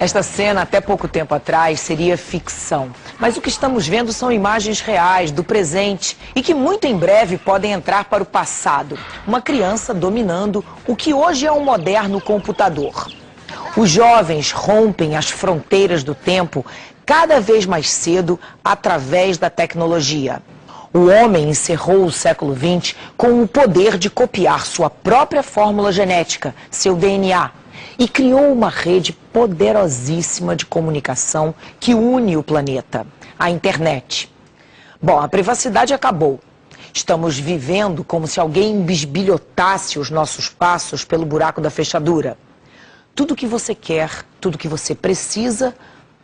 Esta cena, até pouco tempo atrás, seria ficção. Mas o que estamos vendo são imagens reais do presente e que muito em breve podem entrar para o passado. Uma criança dominando o que hoje é um moderno computador. Os jovens rompem as fronteiras do tempo cada vez mais cedo através da tecnologia. O homem encerrou o século XX com o poder de copiar sua própria fórmula genética, seu DNA, e criou uma rede poderosíssima de comunicação que une o planeta, a internet. Bom, a privacidade acabou. Estamos vivendo como se alguém bisbilhotasse os nossos passos pelo buraco da fechadura. Tudo que você quer, tudo que você precisa,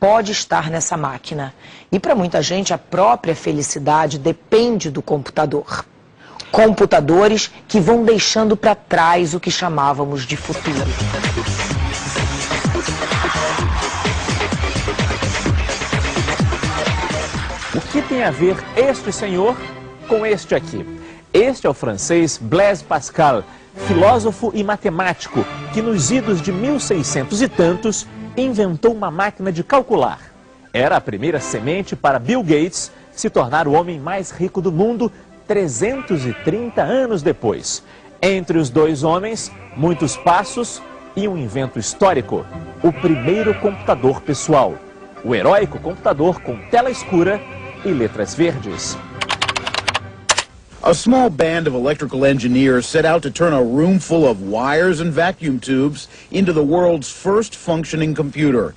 pode estar nessa máquina. E para muita gente, a própria felicidade depende do computador. Computadores que vão deixando para trás o que chamávamos de futuro. O que tem a ver este senhor com este aqui? Este é o francês Blaise Pascal, filósofo e matemático, que nos idos de 1600 e tantos inventou uma máquina de calcular. Era a primeira semente para Bill Gates se tornar o homem mais rico do mundo 330 anos depois. Entre os dois homens, muitos passos e um invento histórico, o primeiro computador pessoal. O heróico computador com tela escura e letras verdes. A small band of electrical engineers set out to turn a room full of wires and vacuum tubes into the world's first functioning computer.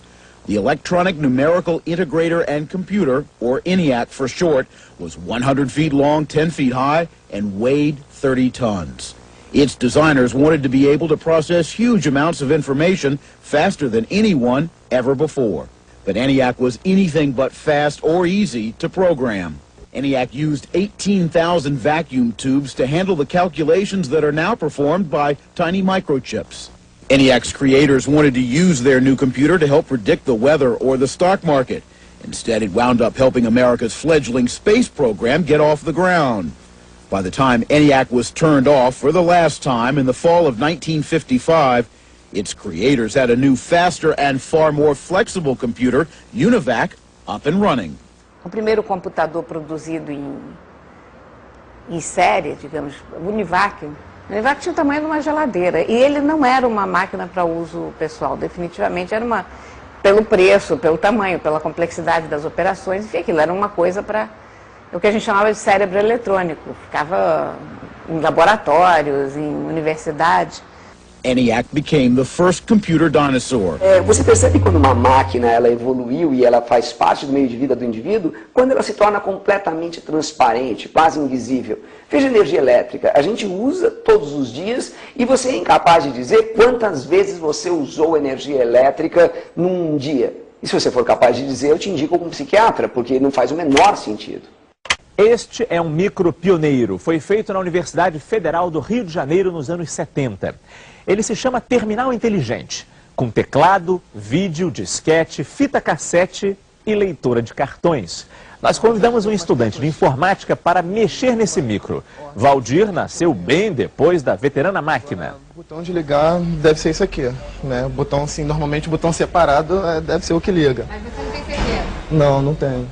The Electronic Numerical Integrator and Computer, or ENIAC for short, was 100 feet long, 10 feet high, and weighed 30 tons. Its designers wanted to be able to process huge amounts of information faster than anyone ever before. But ENIAC was anything but fast or easy to program. ENIAC used 18,000 vacuum tubes to handle the calculations that are now performed by tiny microchips. ENIAC's creators wanted to use their new computer to help predict the weather or the stock market. Instead, it wound up helping America's fledgling space program get off the ground. By the time ENIAC was turned off for the last time in the fall of 1955, its creators had a new, faster and far more flexible computer, UNIVAC, up and running. O primeiro computador produzido em série, digamos, o UNIVAC. O UNIVAC tinha o tamanho de uma geladeira e ele não era uma máquina para uso pessoal, definitivamente era uma, pelo preço, pelo tamanho, pela complexidade das operações, enfim, aquilo era uma coisa para o que a gente chamava de cérebro eletrônico, ficava em laboratórios, em universidades. ENIAC became the first computer dinosaur. Você percebe quando uma máquina ela evoluiu e ela faz parte do meio de vida do indivíduo, quando ela se torna completamente transparente, quase invisível. Veja a energia elétrica, a gente usa todos os dias e você é incapaz de dizer quantas vezes você usou energia elétrica num dia. E se você for capaz de dizer, eu te indico como psiquiatra, porque não faz o menor sentido. Este é um micro pioneiro. Foi feito na Universidade Federal do Rio de Janeiro nos anos 70. Ele se chama Terminal Inteligente, com teclado, vídeo, disquete, fita cassete e leitora de cartões. Nós convidamos um estudante de informática para mexer nesse micro. Valdir nasceu bem depois da veterana máquina. O botão de ligar deve ser isso aqui, né? O botão, assim, normalmente o botão separado deve ser o que liga. Mas você não tem certeza? Não, não tem.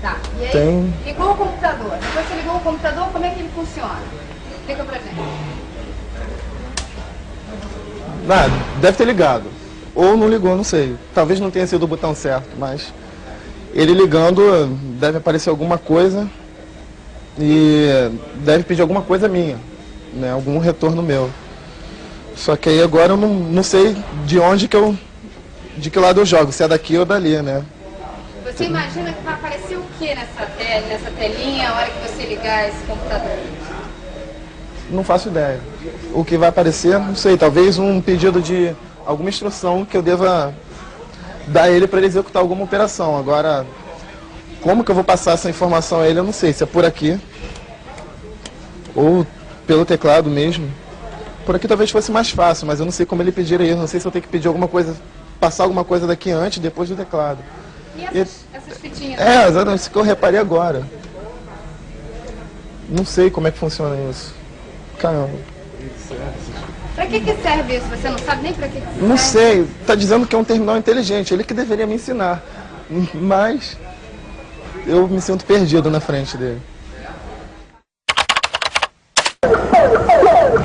Tá, e aí Tem. ligou o computador. Depois que você ligou o computador, como é que ele funciona? Explica pra gente. Deve ter ligado. Ou não ligou, não sei. Talvez não tenha sido o botão certo, mas ele ligando deve aparecer alguma coisa e deve pedir alguma coisa minha, né? Algum retorno meu. Só que aí agora eu não sei de onde que de que lado eu jogo, se é daqui ou dali, né? Você imagina que vai aparecer o que nessa telinha a hora que você ligar esse computador? Não faço ideia. O que vai aparecer, não sei, talvez um pedido de alguma instrução que eu deva dar a ele para ele executar alguma operação. Agora, como que eu vou passar essa informação a ele, eu não sei, se é por aqui ou pelo teclado mesmo. Por aqui talvez fosse mais fácil, mas eu não sei como ele pedir isso, não sei se eu tenho que pedir alguma coisa, passar alguma coisa daqui antes, depois do teclado. E essas fitinhas? Exatamente, isso que eu reparei agora. Não sei como é que funciona isso. Caramba. Pra que serve isso? Você não sabe nem pra que serve? Não sei, tá dizendo que é um terminal inteligente, ele que deveria me ensinar. Mas eu me sinto perdido na frente dele.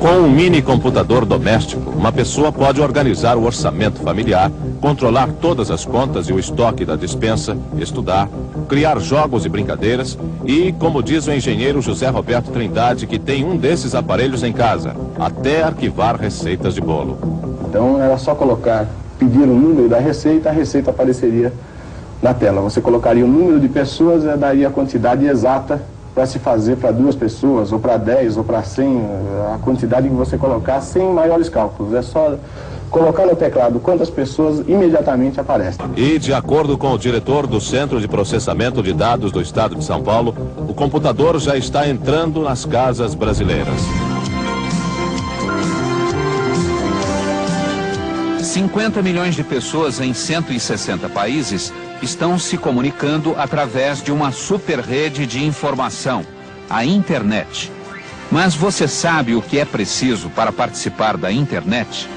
Com um mini computador doméstico, uma pessoa pode organizar o orçamento familiar, controlar todas as contas e o estoque da despensa, estudar, criar jogos e brincadeiras e, como diz o engenheiro José Roberto Trindade, que tem um desses aparelhos em casa, até arquivar receitas de bolo. Então era só colocar, pedir o número da receita, a receita apareceria na tela. Você colocaria o número de pessoas e daria a quantidade exata para se fazer para 2 pessoas, ou para 10, ou para 100, a quantidade que você colocar sem maiores cálculos. É só colocar no teclado quantas pessoas imediatamente aparecem. E, de acordo com o diretor do Centro de Processamento de Dados do Estado de São Paulo, o computador já está entrando nas casas brasileiras. 50 milhões de pessoas em 160 países estão se comunicando através de uma super-rede de informação, a internet. Mas você sabe o que é preciso para participar da internet?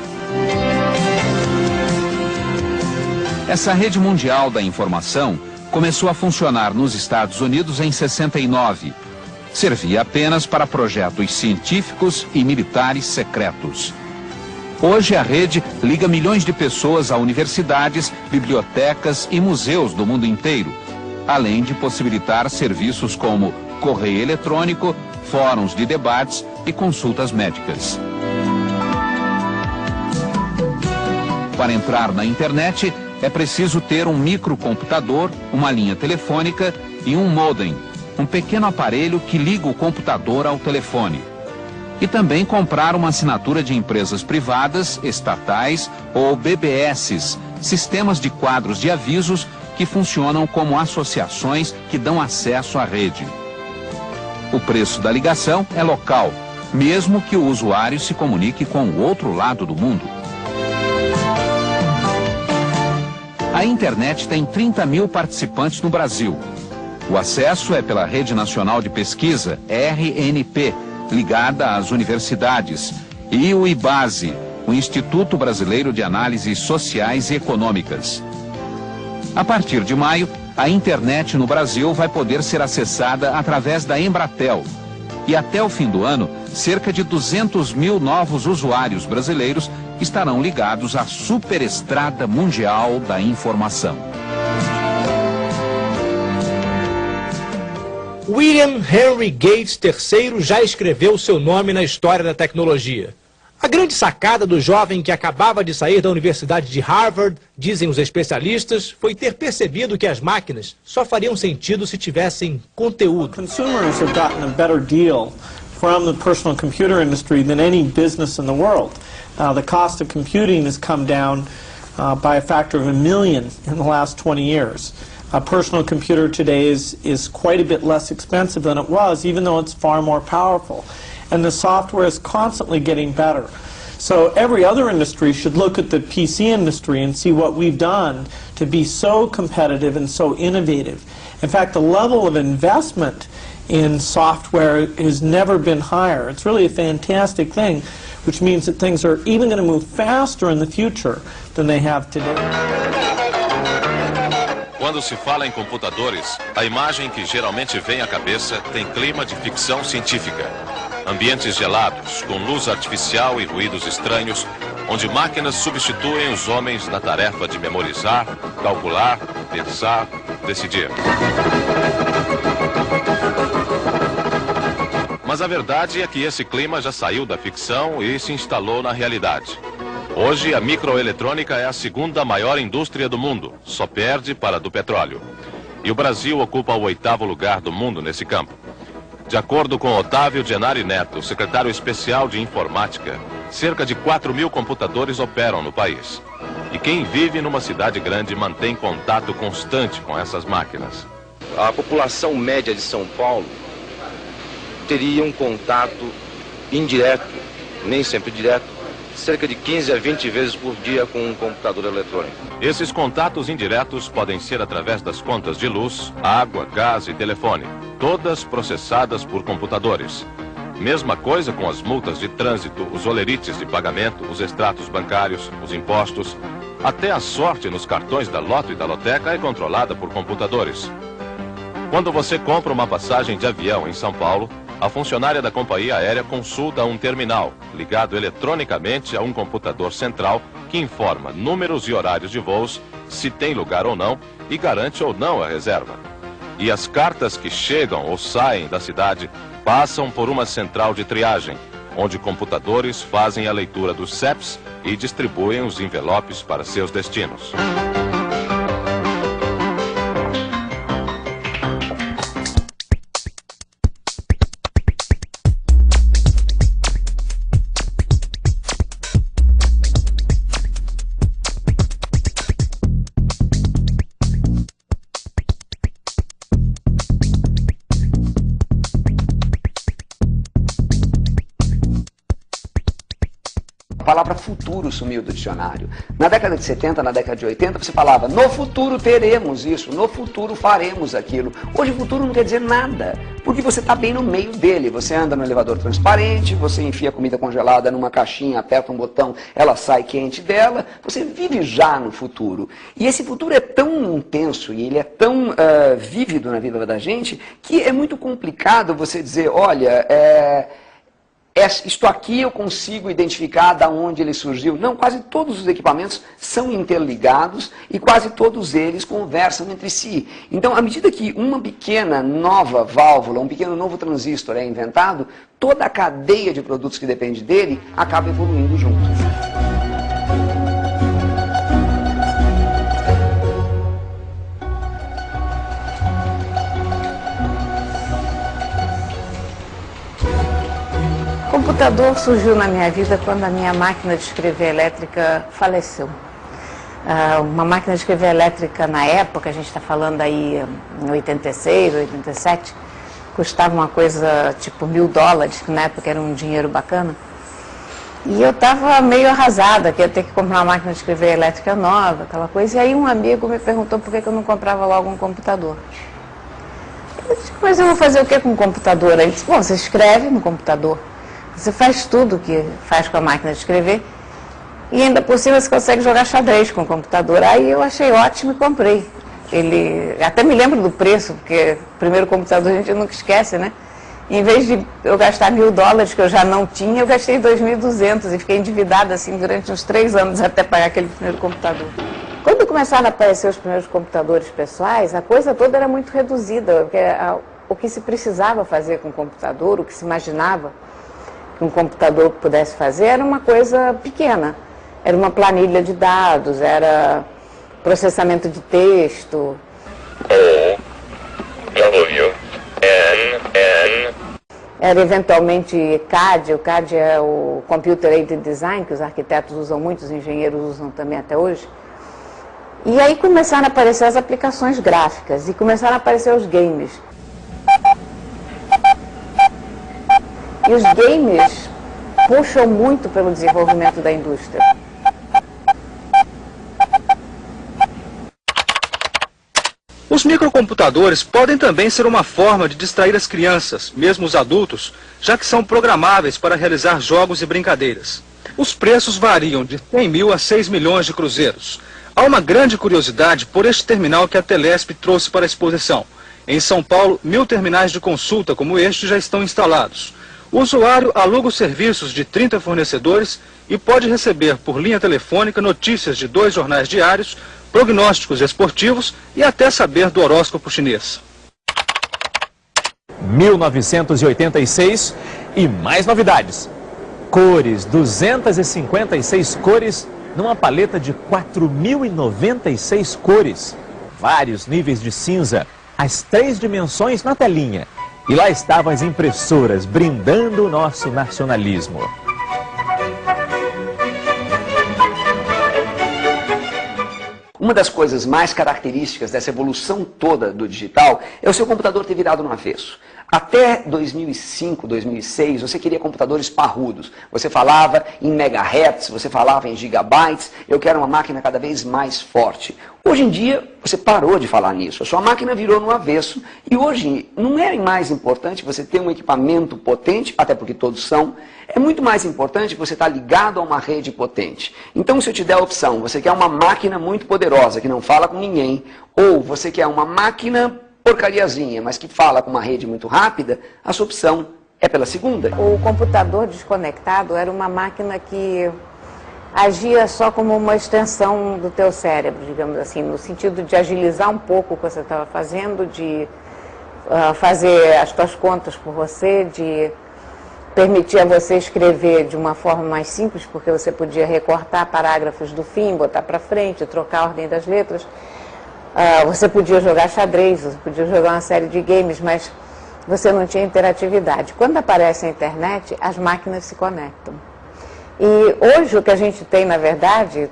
Essa rede mundial da informação começou a funcionar nos Estados Unidos em 69. Servia apenas para projetos científicos e militares secretos. Hoje a rede liga milhões de pessoas a universidades, bibliotecas e museus do mundo inteiro, além de possibilitar serviços como correio eletrônico, fóruns de debates e consultas médicas. Para entrar na internet, é preciso ter um microcomputador, uma linha telefônica e um modem, um pequeno aparelho que liga o computador ao telefone. E também comprar uma assinatura de empresas privadas, estatais ou BBS, sistemas de quadros de avisos que funcionam como associações que dão acesso à rede. O preço da ligação é local, mesmo que o usuário se comunique com o outro lado do mundo. A internet tem 30 mil participantes no Brasil. O acesso é pela Rede Nacional de Pesquisa, RNP, ligada às universidades, e o IBASE, o Instituto Brasileiro de Análises Sociais e Econômicas. A partir de maio, a internet no Brasil vai poder ser acessada através da Embratel. E até o fim do ano, cerca de 200 mil novos usuários brasileiros estarão ligados à superestrada mundial da informação. William Henry Gates III já escreveu seu nome na história da tecnologia. A grande sacada do jovem que acabava de sair da Universidade de Harvard, dizem os especialistas, foi ter percebido que as máquinas só fariam sentido se tivessem conteúdo. Consumers have gotten a better deal from the personal computer industry than any business in the world. The cost of computing has come down by a factor of 1 million in the last 20 years. A personal computer today is quite a bit less expensive than it was, even though it's far more powerful. And the software is constantly getting better. So every other industry should look at the PC industry and see what we've done to be so competitive and so innovative. In fact, the level of investment in software has never been higher. It's really a fantastic thing, which means that things are even going to move faster in the future than they have today. Quando se fala em computadores, a imagem que geralmente vem à cabeça tem clima de ficção científica. Ambientes gelados, com luz artificial e ruídos estranhos, onde máquinas substituem os homens na tarefa de memorizar, calcular, pensar, decidir. Mas a verdade é que esse clima já saiu da ficção e se instalou na realidade. Hoje, a microeletrônica é a segunda maior indústria do mundo, só perde para a do petróleo. E o Brasil ocupa o 8º lugar do mundo nesse campo. De acordo com Otávio Genari Neto, secretário especial de informática, cerca de 4 mil computadores operam no país. E quem vive numa cidade grande mantém contato constante com essas máquinas. A população média de São Paulo teria um contato indireto, nem sempre direto, cerca de 15 a 20 vezes por dia com um computador eletrônico. Esses contatos indiretos podem ser através das contas de luz, água, gás e telefone, todas processadas por computadores. Mesma coisa com as multas de trânsito, os olerites de pagamento, os extratos bancários, os impostos. Até a sorte nos cartões da Loto e da Loteca é controlada por computadores. Quando você compra uma passagem de avião em São Paulo, a funcionária da companhia aérea consulta um terminal, ligado eletronicamente a um computador central que informa números e horários de voos, se tem lugar ou não e garante ou não a reserva. E as cartas que chegam ou saem da cidade passam por uma central de triagem, onde computadores fazem a leitura dos CEPs e distribuem os envelopes para seus destinos. A palavra futuro sumiu do dicionário. Na década de 70, na década de 80, você falava, no futuro teremos isso, no futuro faremos aquilo. Hoje o futuro não quer dizer nada, porque você está bem no meio dele. Você anda no elevador transparente, você enfia a comida congelada numa caixinha, aperta um botão, ela sai quente dela, você vive já no futuro. E esse futuro é tão intenso e ele é tão vívido na vida da gente, que é muito complicado você dizer, olha, isto aqui eu consigo identificar de onde ele surgiu. Não, quase todos os equipamentos são interligados e quase todos eles conversam entre si. Então, à medida que uma pequena nova válvula, um pequeno novo transistor é inventado, toda a cadeia de produtos que depende dele acaba evoluindo junto. O computador surgiu na minha vida quando a minha máquina de escrever elétrica faleceu. Uma máquina de escrever elétrica na época, a gente está falando aí em 86, 87, custava uma coisa tipo $1000, que na época era um dinheiro bacana. E eu estava meio arrasada, que ia ter que comprar uma máquina de escrever elétrica nova, aquela coisa. E aí um amigo me perguntou por que eu não comprava logo um computador. Eu disse, mas eu vou fazer o que com o computador? Ele disse, bom, você escreve no computador. Você faz tudo o que faz com a máquina de escrever e ainda por cima você consegue jogar xadrez com o computador. Aí eu achei ótimo e comprei. Ele, até me lembro do preço, porque o primeiro computador a gente nunca esquece, né? Em vez de eu gastar $1000 que eu já não tinha, eu gastei 2.200 e fiquei endividada assim durante uns 3 anos até pagar aquele primeiro computador. Quando começaram a aparecer os primeiros computadores pessoais, a coisa toda era muito reduzida, porque o que se precisava fazer com o computador, o que se imaginava que um computador pudesse fazer era uma coisa pequena. Era uma planilha de dados, era processamento de texto. Era eventualmente CAD, o CAD é o Computer Aided Design, que os arquitetos usam muito, os engenheiros usam também até hoje. E aí começaram a aparecer as aplicações gráficas e começaram a aparecer os games. E os games puxam muito pelo desenvolvimento da indústria. Os microcomputadores podem também ser uma forma de distrair as crianças, mesmo os adultos, já que são programáveis para realizar jogos e brincadeiras. Os preços variam de 100 mil a 6 milhões de cruzeiros. Há uma grande curiosidade por este terminal que a Telesp trouxe para a exposição. Em São Paulo, 1000 terminais de consulta como este já estão instalados. O usuário aluga os serviços de 30 fornecedores e pode receber por linha telefônica notícias de 2 jornais diários, prognósticos esportivos e até saber do horóscopo chinês. 1986 e mais novidades. Cores, 256 cores numa paleta de 4.096 cores. Vários níveis de cinza, as 3 dimensões na telinha. E lá estavam as impressoras, brindando o nosso nacionalismo. Uma das coisas mais características dessa evolução toda do digital é o seu computador ter virado no avesso. Até 2005, 2006, você queria computadores parrudos. Você falava em megahertz, você falava em gigabytes. Eu quero uma máquina cada vez mais forte. Hoje em dia, você parou de falar nisso. A sua máquina virou no avesso. E hoje, não é mais importante você ter um equipamento potente, até porque todos são. É muito mais importante você estar ligado a uma rede potente. Então, se eu te der a opção, você quer uma máquina muito poderosa, que não fala com ninguém, ou você quer uma máquina porcariazinha, mas que fala com uma rede muito rápida, a sua opção é pela segunda. O computador desconectado era uma máquina que agia só como uma extensão do teu cérebro, digamos assim, no sentido de agilizar um pouco o que você estava fazendo, de fazer as tuas contas por você, de permitir a você escrever de uma forma mais simples, porque você podia recortar parágrafos do fim, botar para frente, trocar a ordem das letras. Você podia jogar xadrez, você podia jogar uma série de games, mas você não tinha interatividade. Quando aparece a internet, as máquinas se conectam. E hoje o que a gente tem, na verdade,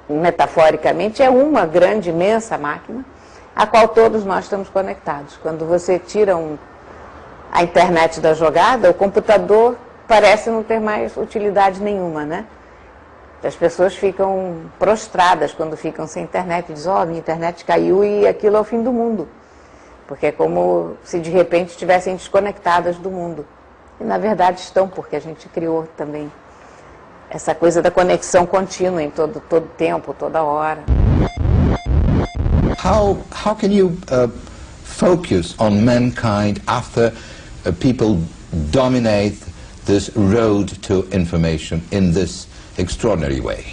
metaforicamente, é uma grande, imensa máquina, a qual todos nós estamos conectados. Quando você tira a internet da jogada, o computador parece não ter mais utilidade nenhuma, né? As pessoas ficam prostradas quando ficam sem internet e dizem, minha internet caiu e aquilo é o fim do mundo. Porque é como se de repente estivessem desconectadas do mundo. E na verdade estão, porque a gente criou também essa coisa da conexão contínua em todo tempo, toda hora. How can you focus on mankind after people dominate this road to information in this extraordinary way?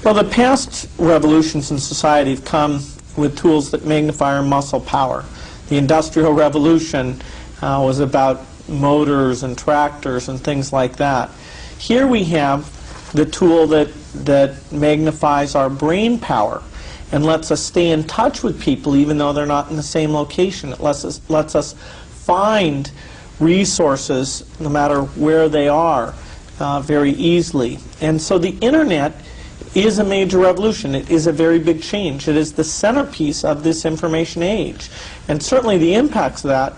Well, the past revolutions in society have come with tools that magnify our muscle power. The Industrial Revolution was about motors and tractors and things like that. Here we have the tool that magnifies our brain power and lets us stay in touch with people even though they're not in the same location. It lets us find resources no matter where they are very easily. And so the internet is a major revolution. It is a very big change. It is the centerpiece of this information age. And certainly the impacts of that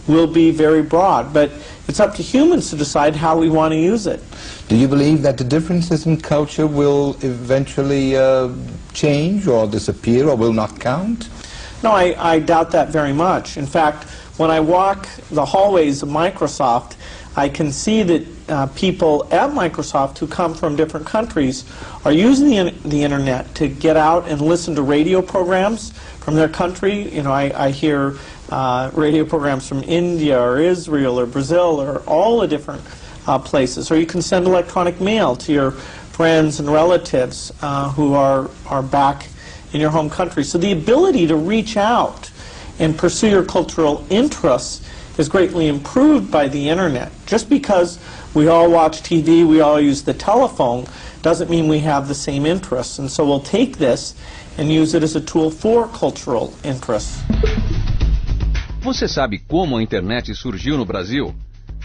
will be very broad, but it's up to humans to decide how we want to use it. Do you believe that the differences in culture will eventually change or disappear or will not count? No, I doubt that very much. In fact, when I walk the hallways of Microsoft, I can see that people at Microsoft who come from different countries are using the internet to get out and listen to radio programs from their country. You know, I hear radio programs from India or Israel or Brazil or all the different places. Or you can send electronic mail to your friends and relatives who are back in your home country. So the ability to reach out and pursue your cultural interests is greatly improved by the internet. Just because we all watch TV, we all use the telephone, doesn't mean we have the same interests. And so we'll take this and use it as a tool for cultural interests. Você sabe como a internet surgiu no Brasil?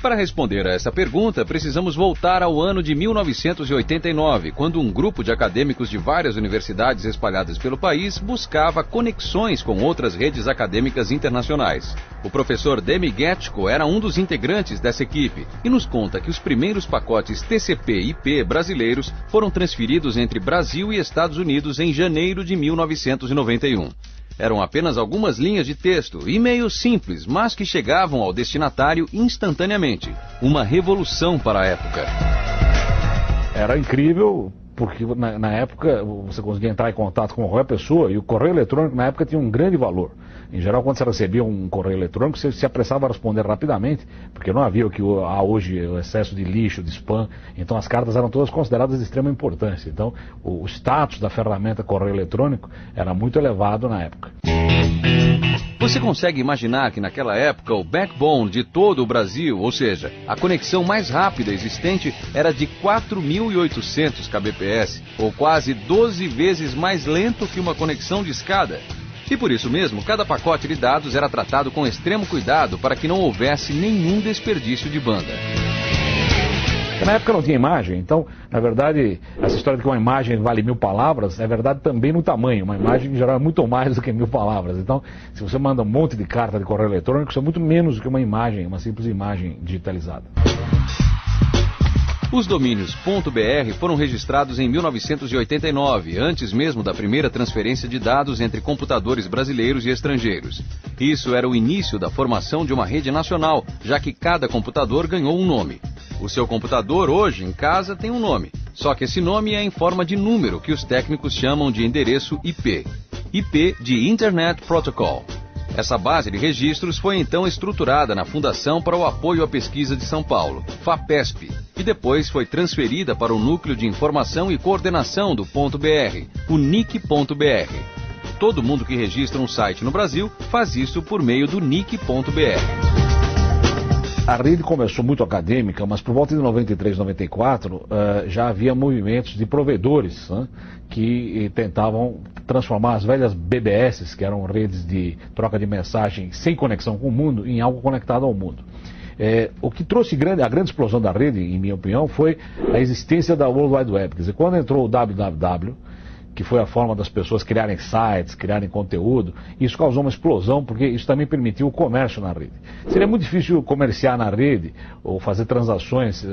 Para responder a essa pergunta, precisamos voltar ao ano de 1989, quando um grupo de acadêmicos de várias universidades espalhadas pelo país buscava conexões com outras redes acadêmicas internacionais. O professor Demi Getchko era um dos integrantes dessa equipe e nos conta que os primeiros pacotes TCP/IP brasileiros foram transferidos entre Brasil e Estados Unidos em janeiro de 1991. Eram apenas algumas linhas de texto, e-mails simples, mas que chegavam ao destinatário instantaneamente. Uma revolução para a época. Era incrível, porque na época você conseguia entrar em contato com qualquer pessoa, e o correio eletrônico na época tinha um grande valor. Em geral, quando você recebia um correio eletrônico, você se apressava a responder rapidamente, porque não havia o que há hoje, o excesso de lixo, de spam. Então as cartas eram todas consideradas de extrema importância. Então o status da ferramenta correio eletrônico era muito elevado na época. Você consegue imaginar que naquela época o backbone de todo o Brasil, ou seja, a conexão mais rápida existente, era de 4.800 kbps, ou quase 12 vezes mais lento que uma conexão de escada? E por isso mesmo, cada pacote de dados era tratado com extremo cuidado para que não houvesse nenhum desperdício de banda. Porque na época não tinha imagem, então, na verdade, essa história de que uma imagem vale 1000 palavras, é verdade também no tamanho. Uma imagem, em geral, é muito mais do que 1000 palavras. Então, se você manda um monte de carta de correio eletrônico, isso é muito menos do que uma imagem, uma simples imagem digitalizada. Os domínios .br foram registrados em 1989, antes mesmo da primeira transferência de dados entre computadores brasileiros e estrangeiros. Isso era o início da formação de uma rede nacional, já que cada computador ganhou um nome. O seu computador hoje, em casa, tem um nome, só que esse nome é em forma de número, que os técnicos chamam de endereço IP. IP de Internet Protocol. Essa base de registros foi então estruturada na Fundação para o Apoio à Pesquisa de São Paulo, FAPESP, e depois foi transferida para o Núcleo de Informação e Coordenação do .br, o NIC.br. Todo mundo que registra um site no Brasil faz isso por meio do NIC.br. A rede começou muito acadêmica, mas por volta de 93, 94, já havia movimentos de provedores, né, que tentavam transformar as velhas BBS, que eram redes de troca de mensagem sem conexão com o mundo, em algo conectado ao mundo. O que trouxe a grande explosão da rede, em minha opinião, foi a existência da World Wide Web. Quer dizer, quando entrou o www, que foi a forma das pessoas criarem sites, criarem conteúdo, isso causou uma explosão, porque isso também permitiu o comércio na rede. Seria muito difícil comerciar na rede, ou fazer transações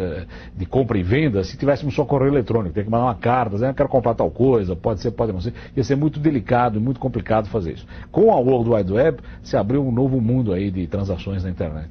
de compra e venda, se tivéssemos só correio eletrônico. Tem que mandar uma carta, dizendo, quero comprar tal coisa, pode ser, pode não ser. Ia ser muito delicado e muito complicado fazer isso. Com a World Wide Web, se abriu um novo mundo aí de transações na internet.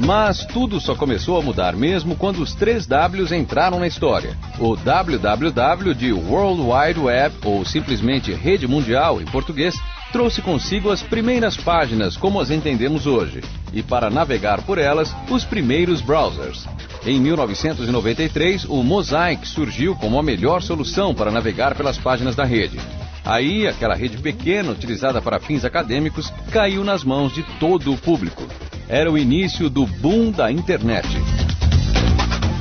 Mas tudo só começou a mudar mesmo quando os 3 Ws entraram na história. O www de World Wide Web, ou simplesmente Rede Mundial em português, trouxe consigo as primeiras páginas como as entendemos hoje, e para navegar por elas, os primeiros browsers. Em 1993, o Mosaic surgiu como a melhor solução para navegar pelas páginas da rede. Aí, aquela rede pequena, utilizada para fins acadêmicos, caiu nas mãos de todo o público. Era o início do boom da internet.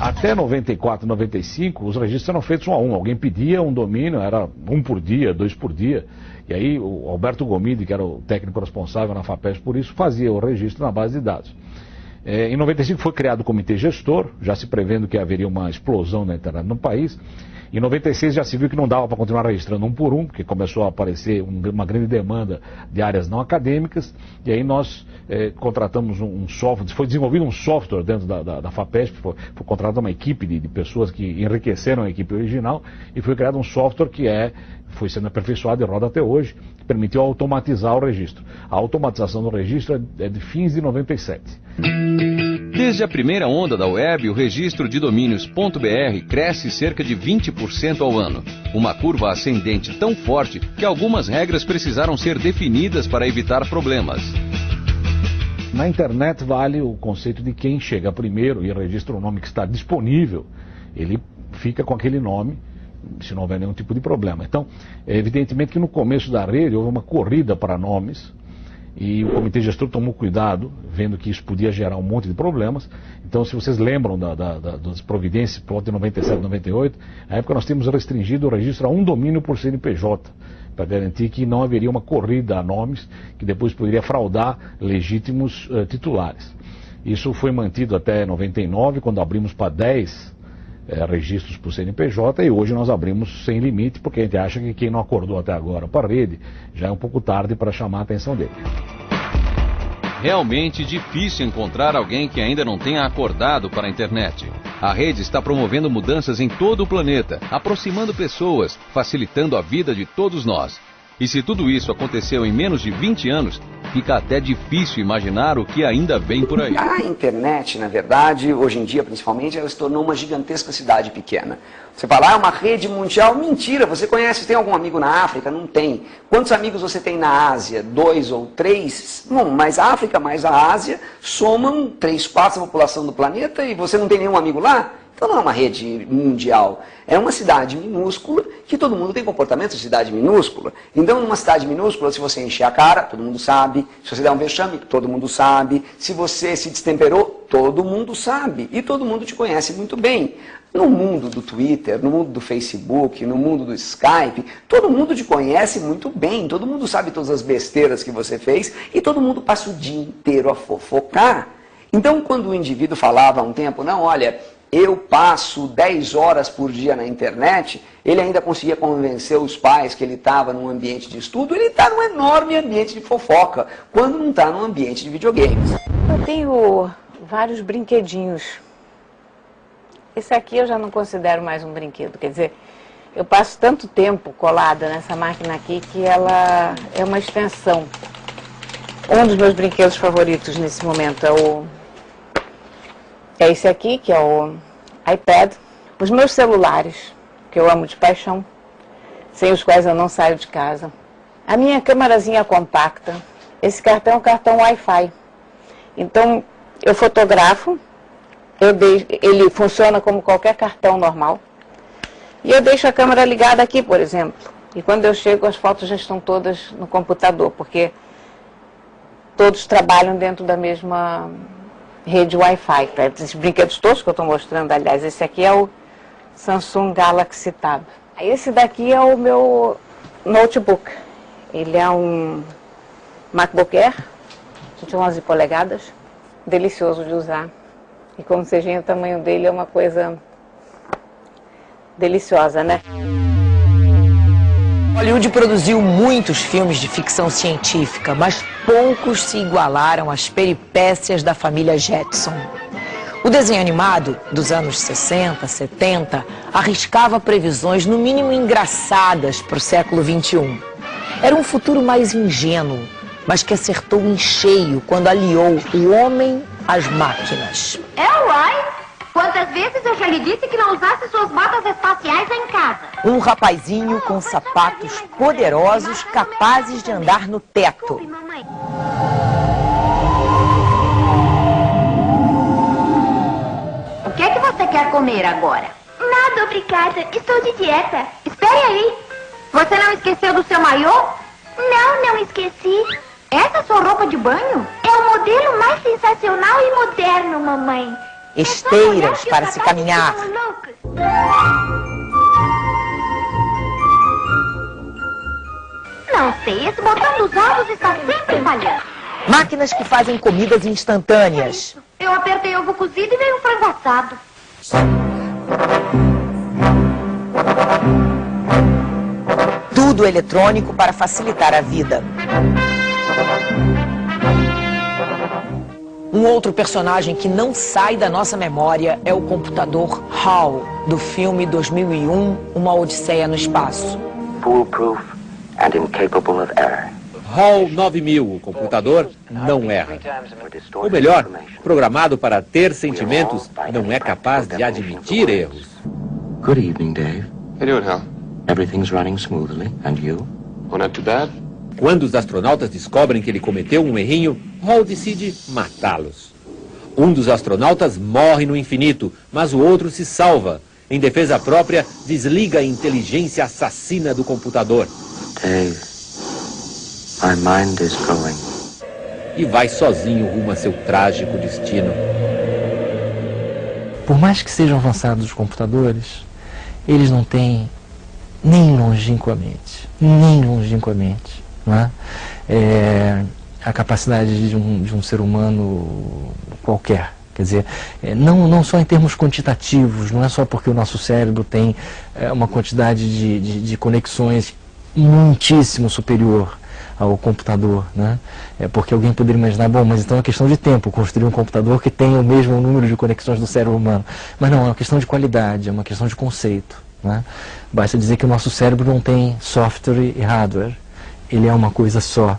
Até 94, 95, os registros eram feitos 1 a 1. Alguém pedia um domínio, era 1 por dia, 2 por dia. E aí o Alberto Gomide, que era o técnico responsável na FAPESP por isso, fazia o registro na base de dados. Em 95 foi criado o comitê gestor, já se prevendo que haveria uma explosão da internet no país. Em 96 já se viu que não dava para continuar registrando 1 por 1, porque começou a aparecer uma grande demanda de áreas não acadêmicas, e aí nós contratamos um software, foi desenvolvido um software dentro da FAPESP, foi contratada uma equipe de pessoas que enriqueceram a equipe original, e foi criado um software que foi sendo aperfeiçoado e roda até hoje, que permitiu automatizar o registro. A automatização do registro é de fins de 97. Desde a primeira onda da web, o registro de domínios .br cresce cerca de 20% ao ano. Uma curva ascendente tão forte que algumas regras precisaram ser definidas para evitar problemas. Na internet vale o conceito de quem chega primeiro e registra o nome que está disponível, ele fica com aquele nome, se não houver nenhum tipo de problema. Então, evidentemente que no começo da rede houve uma corrida para nomes, e o comitê gestor tomou cuidado, vendo que isso podia gerar um monte de problemas. Então, se vocês lembram das providências por volta de 97, 98, na época nós tínhamos restringido o registro a 1 domínio por CNPJ, para garantir que não haveria uma corrida a nomes que depois poderia fraudar legítimos titulares. Isso foi mantido até 99, quando abrimos para 10 registros por CNPJ, e hoje nós abrimos sem limite, porque a gente acha que quem não acordou até agora para a rede, já é um pouco tarde para chamar a atenção dele. Realmente difícil encontrar alguém que ainda não tenha acordado para a internet. A rede está promovendo mudanças em todo o planeta, aproximando pessoas, facilitando a vida de todos nós. E se tudo isso aconteceu em menos de 20 anos, fica até difícil imaginar o que ainda vem por aí. A internet, na verdade, hoje em dia principalmente, ela se tornou uma gigantesca cidade pequena. Você fala, é uma rede mundial? Mentira, você conhece, tem algum amigo na África? Não tem. Quantos amigos você tem na Ásia? 2 ou 3? Não, mas a África mais a Ásia somam 3/4 da população do planeta e você não tem nenhum amigo lá? Então não é uma rede mundial, é uma cidade minúscula que todo mundo tem comportamento de cidade minúscula. Então numa cidade minúscula, se você encher a cara, todo mundo sabe. Se você der um vexame, todo mundo sabe. Se você se destemperou, todo mundo sabe. E todo mundo te conhece muito bem. No mundo do Twitter, no mundo do Facebook, no mundo do Skype, todo mundo te conhece muito bem. Todo mundo sabe todas as besteiras que você fez e todo mundo passa o dia inteiro a fofocar. Então quando o indivíduo falava há um tempo, não, olha, eu passo 10 horas por dia na internet, ele ainda conseguia convencer os pais que ele estava num ambiente de estudo, ele está num enorme ambiente de fofoca, quando não está num ambiente de videogames. Eu tenho vários brinquedinhos. Esse aqui eu já não considero mais um brinquedo, quer dizer, eu passo tanto tempo colada nessa máquina aqui que ela é uma extensão. Um dos meus brinquedos favoritos nesse momento é esse aqui, que é o iPad. Os meus celulares, que eu amo de paixão, sem os quais eu não saio de casa. A minha câmerazinha compacta. Esse cartão é um cartão Wi-Fi. Então, eu fotografo, ele funciona como qualquer cartão normal. E eu deixo a câmera ligada aqui, por exemplo. E quando eu chego, as fotos já estão todas no computador, porque todos trabalham dentro da mesma rede Wi-Fi. Esses brinquedos todos que eu estou mostrando, aliás, esse aqui é o Samsung Galaxy Tab. Esse daqui é o meu notebook. Ele é um MacBook Air de 11 polegadas, delicioso de usar. E como vocês veem, o tamanho dele é uma coisa deliciosa, né? Hollywood produziu muitos filmes de ficção científica, mas poucos se igualaram às peripécias da família Jetson. O desenho animado dos anos 60, 70 arriscava previsões no mínimo engraçadas para o século XXI. Era um futuro mais ingênuo, mas que acertou em cheio quando aliou o homem às máquinas. Roy, quantas vezes eu já lhe disse que não usasse suas botas espaciais em casa? Um rapazinho com sapatos poderosos capazes de andar no teto. O que é que você quer comer agora? Nada, obrigada. Estou de dieta. Espere aí. Você não esqueceu do seu maiô? Não esqueci. Essa é sua roupa de banho? É o modelo mais sensacional e moderno, mamãe. Esteiras para se caminhar. Não sei, esse botão dos ovos está sempre falhando. Máquinas que fazem comidas instantâneas. Eu apertei ovo cozido e veio um frango assado. Tudo eletrônico para facilitar a vida. Um outro personagem que não sai da nossa memória é o computador HAL, do filme 2001, Uma Odisseia no Espaço. Foolproof and incapable of error. HAL 9000, o computador não erra. Ou melhor, programado para ter sentimentos, não é capaz de admitir erros. Good evening, Dave. How you doing, Hal? Everything's running smoothly, and you? Oh, not too bad. Quando os astronautas descobrem que ele cometeu um errinho, HAL decide matá-los. Um dos astronautas morre no infinito, mas o outro se salva. Em defesa própria, desliga a inteligência assassina do computador. Dave, my mind is going. E vai sozinho rumo a seu trágico destino. Por mais que sejam avançados os computadores, eles não têm nem longínquamente, não é? A capacidade de um ser humano qualquer. Quer dizer, não só em termos quantitativos, não é só porque o nosso cérebro tem uma quantidade de conexões muitíssimo superior ao computador, né? Porque alguém poderia imaginar, bom, mas então é questão de tempo construir um computador que tenha o mesmo número de conexões do cérebro humano. Mas não, é uma questão de qualidade, é uma questão de conceito, né? Basta dizer que o nosso cérebro não tem software e hardware, ele é uma coisa só,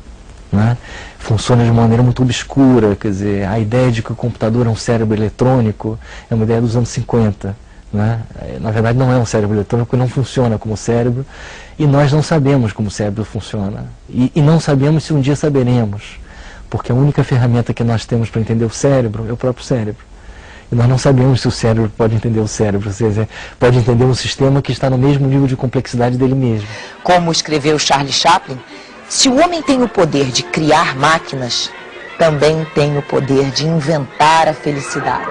né? Funciona de uma maneira muito obscura, quer dizer, a ideia de que o computador é um cérebro eletrônico é uma ideia dos anos 50, né? Na verdade não é um cérebro eletrônico, não funciona como cérebro, e nós não sabemos como o cérebro funciona, e não sabemos se um dia saberemos, porque a única ferramenta que nós temos para entender o cérebro é o próprio cérebro. E nós não sabemos se o cérebro pode entender o cérebro, ou seja, pode entender um sistema que está no mesmo nível de complexidade dele mesmo. Como escreveu Charles Chaplin, se o homem tem o poder de criar máquinas, também tem o poder de inventar a felicidade.